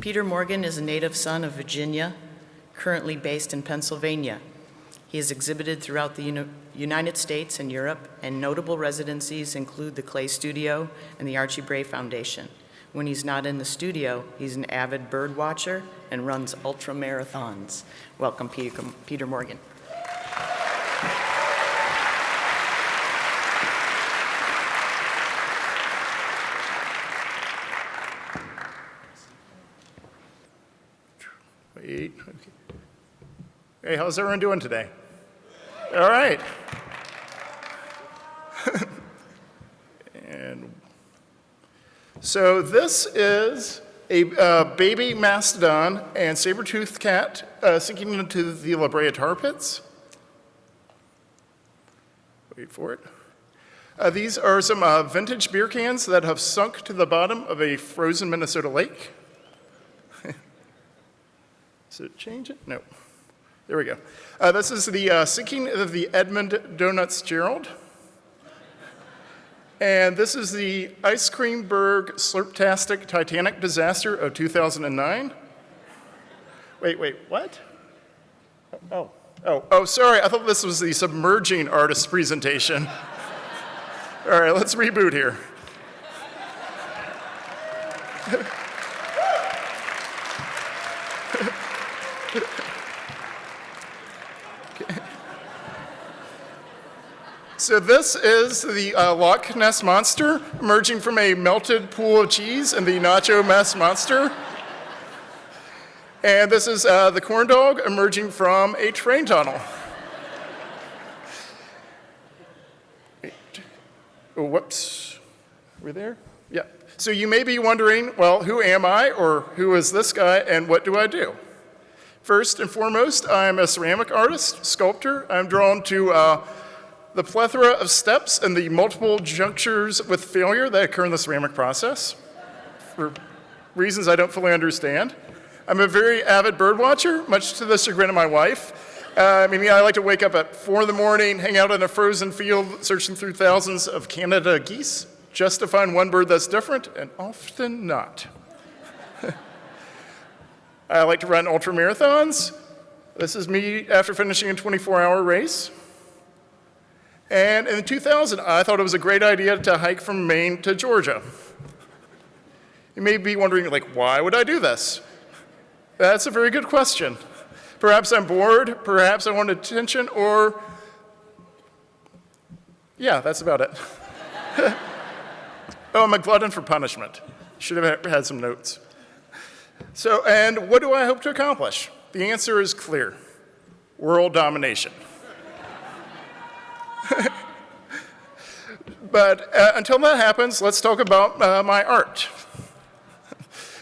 Peter Morgan is a native son of Virginia, currently based in Pennsylvania. He has exhibited throughout the United States and Europe, and notable residencies include the Clay Studio and the Archie Bray Foundation. When he's not in the studio, he's an avid bird watcher and runs ultra marathons. Welcome, Peter Morgan. Wait, okay. Hey, how's everyone doing today? All right. And so this is a baby mastodon and saber-toothed cat sinking into the La Brea tar pits. Wait for it. These are some vintage beer cans that have sunk to the bottom of a frozen Minnesota lake. Does it change it? No. There we go. This is the sinking of the Edmund Donuts Gerald. And this is the Ice Cream Berg Slurptastic Titanic disaster of 2009. Wait, what? Oh, sorry, I thought this was the submerging artist presentation. All right, let's reboot here. So this is the Loch Ness Monster emerging from a melted pool of cheese and the Nacho Mess Monster. And this is the corn dog emerging from a train tunnel. Oh, whoops. Are we there? Yeah. So you may be wondering, well, who am I, or who is this guy, and what do I do? First and foremost, I'm a ceramic artist, sculptor. I'm drawn to the plethora of steps and the multiple junctures with failure that occur in the ceramic process for reasons I don't fully understand. I'm a very avid bird watcher, much to the chagrin of my wife. I like to wake up at 4 in the morning, hang out in a frozen field, searching through thousands of Canada geese, just to find one bird that's different, and often not. I like to run ultra marathons. This is me after finishing a 24-hour race. And in 2000, I thought it was a great idea to hike from Maine to Georgia. You may be wondering, why would I do this? That's a very good question. Perhaps I'm bored, perhaps I want attention, or yeah, that's about it. Oh, I'm a glutton for punishment. Should have had some notes. So, and what do I hope to accomplish? The answer is clear: world domination. But until that happens, let's talk about my art.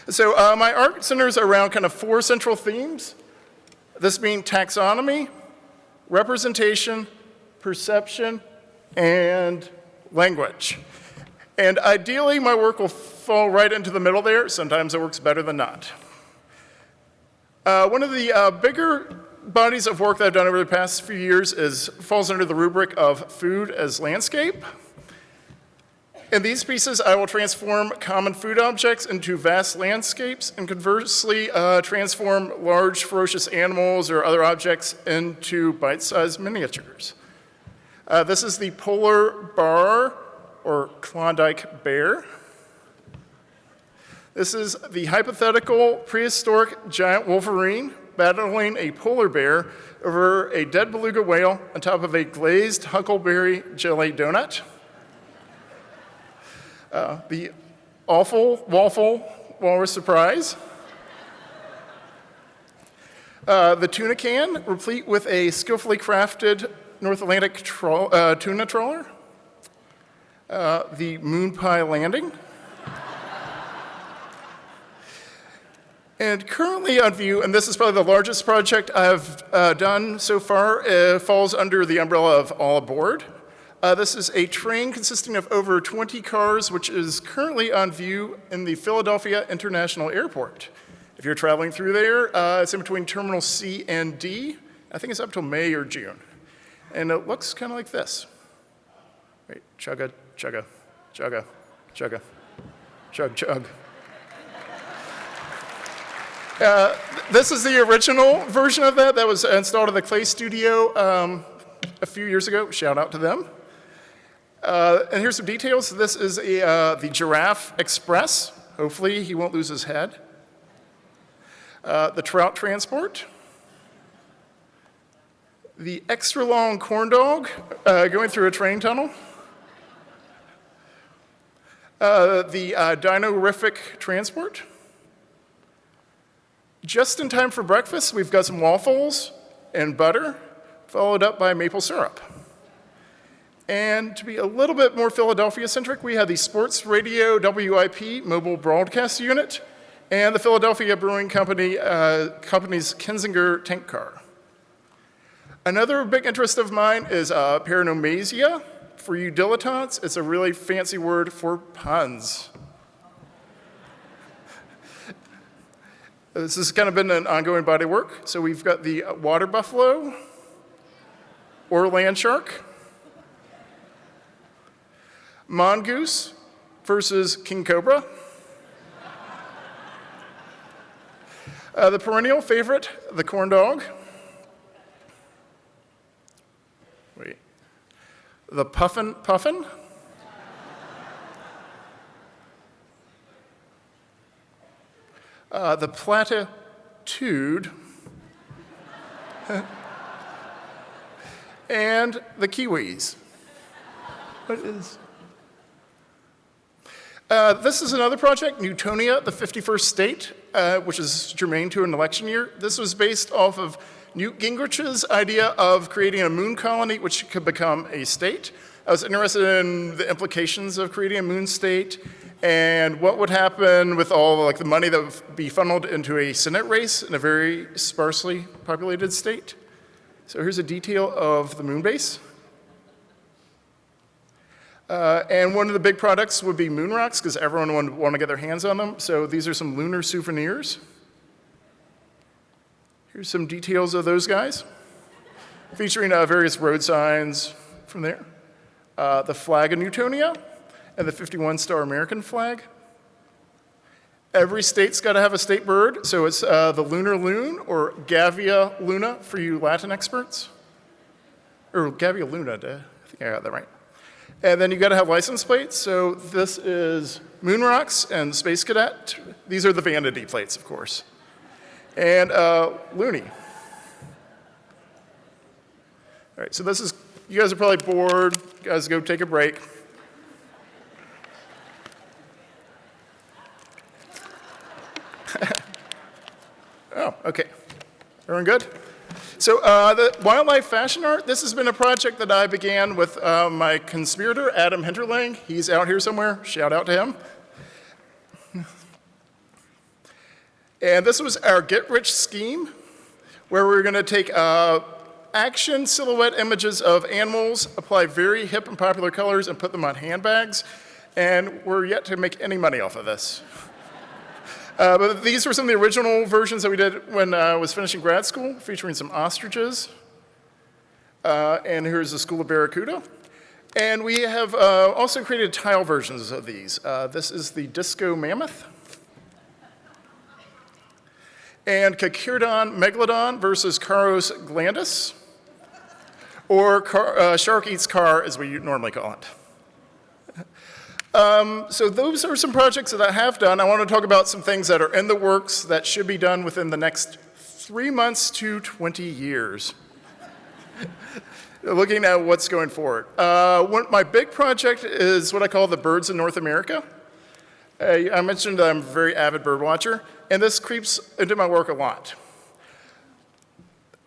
So my art centers around kind of 4 central themes. This being taxonomy, representation, perception, and language. And ideally, my work will fall right into the middle there. Sometimes it works better than not. One of the bigger bodies of work that I've done over the past few years falls under the rubric of food as landscape. In these pieces, I will transform common food objects into vast landscapes and conversely transform large ferocious animals or other objects into bite-sized miniatures. This is the polar bear or Klondike bear. This is the hypothetical prehistoric giant wolverine battling a polar bear over a dead beluga whale on top of a glazed huckleberry jelly donut. The awful waffle walrus surprise. The tuna can, replete with a skillfully crafted North Atlantic tuna trawler. The moon pie landing. And currently on view, and this is probably the largest project I've done so far, falls under the umbrella of All Aboard. This is a train consisting of over 20 cars, which is currently on view in the Philadelphia International Airport. If you're traveling through there, it's in between Terminal C and D. I think it's up till May or June. And it looks kind of like this. Wait, chugga, chugga, chugga, chugga, chug, chug. This is the original version of that was installed in the Clay Studio a few years ago. Shout out to them. And here's some details. This is the Giraffe Express. Hopefully he won't lose his head. The Trout Transport. The extra long corn dog going through a train tunnel. The Dino-rific Transport. Just in time for breakfast, we've got some waffles and butter, followed up by maple syrup. And to be a little bit more Philadelphia-centric, we have the Sports Radio WIP mobile broadcast unit and the Philadelphia Brewing Company's Kinzinger tank car. Another big interest of mine is paranomasia. For you dilettantes, it's a really fancy word for puns. This has kind of been an ongoing body of work. So we've got the water buffalo or land shark, mongoose versus king cobra, the perennial favorite, the corn dog, the puffin, the platitude, and the kiwis. What is? This is another project, Newtonia, the 51st state, which is germane to an election year. This was based off of Newt Gingrich's idea of creating a moon colony which could become a state. I was interested in the implications of creating a moon state and what would happen with all the money that would be funneled into a Senate race in a very sparsely populated state. So here's a detail of the moon base. And one of the big products would be moon rocks because everyone would want to get their hands on them. So these are some lunar souvenirs. Here's some details of those guys, featuring various road signs from there. The flag of Newtonia and the 51-star American flag. Every state's got to have a state bird, so it's the lunar loon, or Gavia luna for you Latin experts. Or Gavia luna, I think I got that right. And then you got to have license plates, so this is Moon Rocks and Space Cadet. These are the vanity plates, of course. And Looney. All right, so this is, you guys are probably bored. You guys go take a break. Oh, okay. Everyone good? So the wildlife fashion art, this has been a project that I began with my conspirator, Adam Hinterling. He's out here somewhere. Shout out to him. And this was our get-rich scheme, where we're going to take action silhouette images of animals, apply very hip and popular colors, and put them on handbags. And we're yet to make any money off of this. But these were some of the original versions that we did when I was finishing grad school, featuring some ostriches. And here's the School of Barracuda. And we have also created tile versions of these. This is the Disco Mammoth. And Cachirodon Megalodon versus Caros Glandus, or Shark Eats Car, as we normally call it. So those are some projects that I have done. I want to talk about some things that are in the works that should be done within the next 3 months to 20 years. Looking at what's going forward. My big project is what I call the Birds in North America. I mentioned that I'm a very avid bird watcher, and this creeps into my work a lot.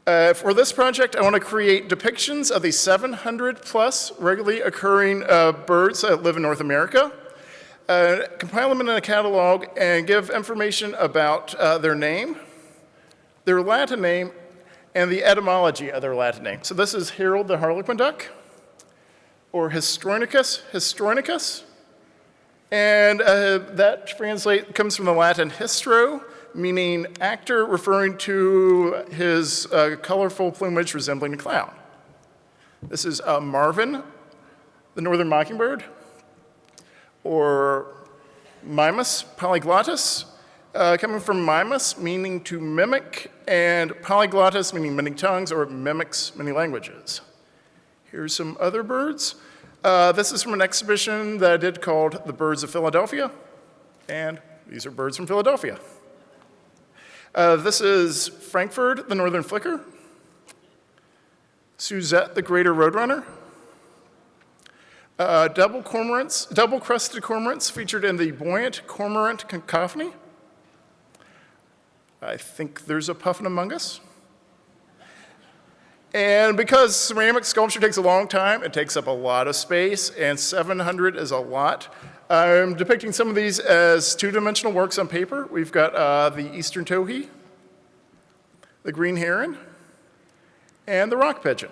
For this project, I want to create depictions of the 700 plus regularly occurring birds that live in North America, compile them in a catalog, and give information about their name, their Latin name, and the etymology of their Latin name. So this is Harold the Harlequin duck, or Histronicus, and that comes from the Latin histro, meaning actor, referring to his colorful plumage resembling a clown. This is Marvin, the northern mockingbird, or Mimus polyglottus, coming from mimus, meaning to mimic, and polyglottus, meaning many tongues, or mimics many languages. Here's some other birds. This is from an exhibition that I did called The Birds of Philadelphia, and these are birds from Philadelphia. This is Frankfurt, the northern flicker, Suzette, the greater roadrunner, double-crested cormorants featured in the buoyant cormorant cacophony. I think there's a puffin among us. And because ceramic sculpture takes a long time, it takes up a lot of space, and 700 is a lot. I'm depicting some of these as two-dimensional works on paper. We've got the eastern towhee, the green heron, and the rock pigeon.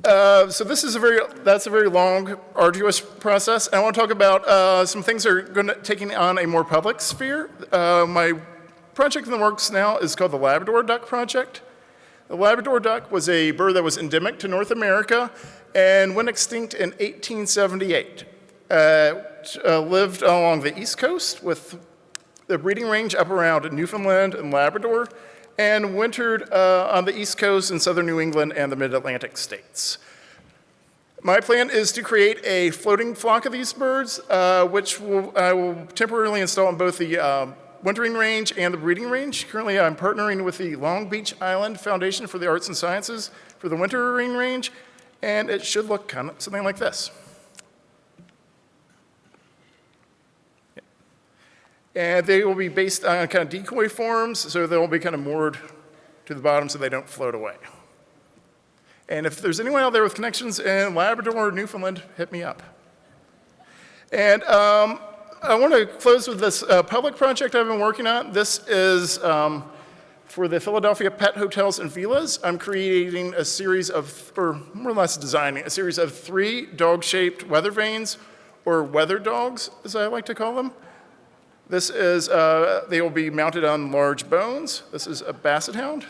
So this is that's a very long, arduous process. And I want to talk about some things that are taking on a more public sphere. My project in the works now is called the Labrador Duck Project. The Labrador duck was a bird that was endemic to North America and went extinct in 1878. Lived along the East Coast with the breeding range up around Newfoundland and Labrador, and wintered on the East Coast in southern New England and the mid-Atlantic states. My plan is to create a floating flock of these birds, which I will temporarily install in both the wintering range and the breeding range. Currently, I'm partnering with the Long Beach Island Foundation for the Arts and Sciences for the wintering range, and it should look kind of something like this. And they will be based on kind of decoy forms, so they'll be kind of moored to the bottom so they don't float away. And if there's anyone out there with connections in Labrador or Newfoundland, hit me up. And I want to close with this public project I've been working on. This is for the Philadelphia Pet Hotels and Villas. I'm creating a series of, or more or less designing, a series of 3 dog-shaped weather vanes, or weather dogs, as I like to call them. This is, they will be mounted on large bones. This is a basset hound.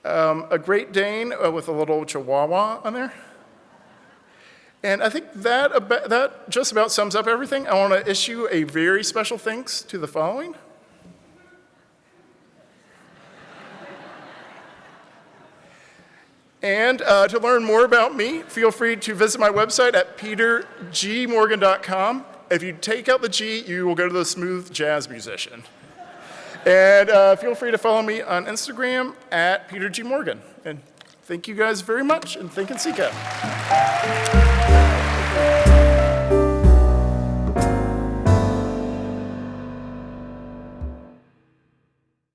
A Great Dane with a little Chihuahua on there. And I think that just about sums up everything. I want to issue a very special thanks to the following. And to learn more about me, feel free to visit my website at petergmorgan.com. If you take out the G, you will go to the smooth jazz musician. And feel free to follow me on Instagram at petergmorgan. And thank you guys very much, and thank NCECA.